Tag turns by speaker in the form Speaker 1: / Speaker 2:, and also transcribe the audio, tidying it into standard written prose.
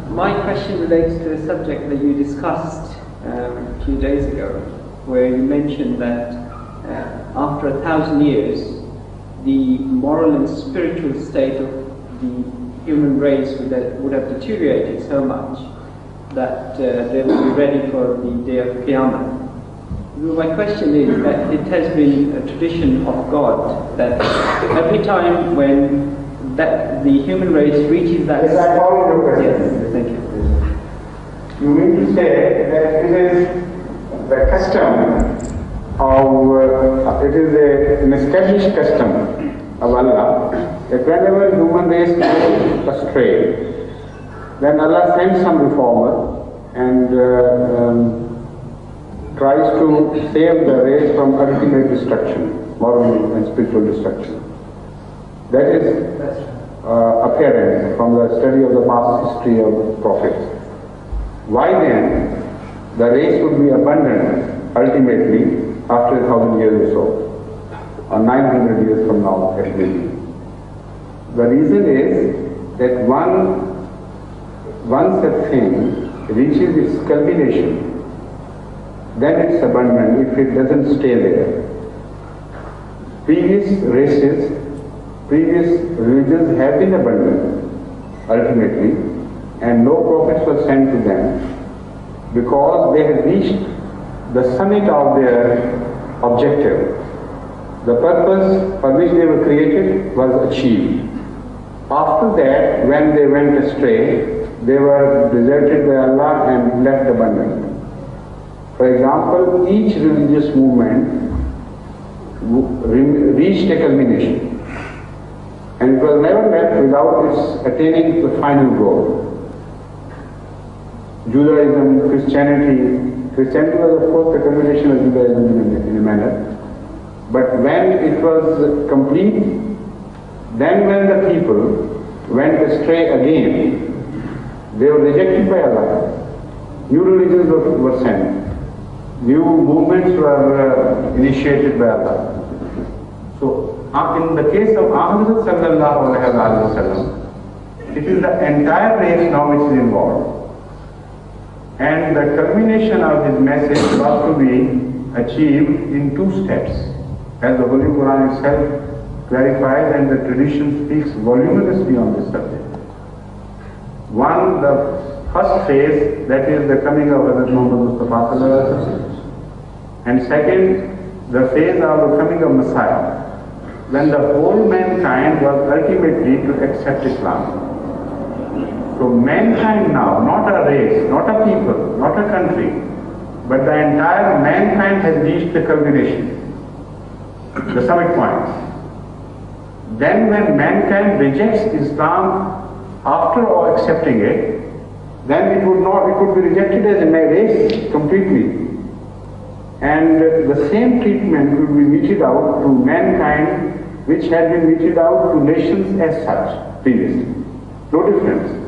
Speaker 1: My question relates to a subject that you discussed a few days ago, where you mentioned that after 1,000 years, the moral and spiritual state of the human race would have deteriorated so much that they would be ready for the day of Qiyamah. My question is that it has been a tradition of God that every time when the human race reaches that...
Speaker 2: Yes, I follow your question.
Speaker 1: Yes, thank you.
Speaker 2: You mean to say that it is the custom of, it is an established custom of Allah that whenever human race goes astray, then Allah sends some reformer and tries to save the race from ultimate destruction, moral and spiritual destruction. That is apparent from the study of the past history of the prophets. Why then the race would be abandoned ultimately after 1,000 years or so, or 900 years from now at least? The reason is that once a thing reaches its culmination, then it's abandoned if it doesn't stay there. Previous races, previous religions have been abandoned ultimately, and no prophets were sent to them because they had reached the summit of their objective. The purpose for which they were created was achieved. After that, when they went astray, they were deserted by Allah and left abandoned. For example, each religious movement reached a culmination, and it was never left without its attaining the final goal. Judaism, Christianity was of course the culmination of Judaism in a manner, but when it was complete, then when the people went astray again, they were rejected by Allah. New religions were sent. New movements were initiated by Allah. So, in the case of Ahmad sallallahu alaihi wasallam, it is the entire race now which is involved. And the culmination of his message was to be achieved in 2 steps, as the Holy Quran itself clarifies and the tradition speaks voluminously on this subject. One, the first phase, that is the coming of Hazrat Muhammad Mustafa sallallahu alaihi wasallam. And second, the phase of the coming of Messiah, when the whole mankind was ultimately to accept Islam. So mankind now, not a race, not a people, not a country, but the entire mankind has reached the culmination, the summit point. Then when mankind rejects Islam after all accepting it, then it would be rejected as a race completely. And the same treatment will be meted out to mankind which had been meted out to nations as such previously. No difference.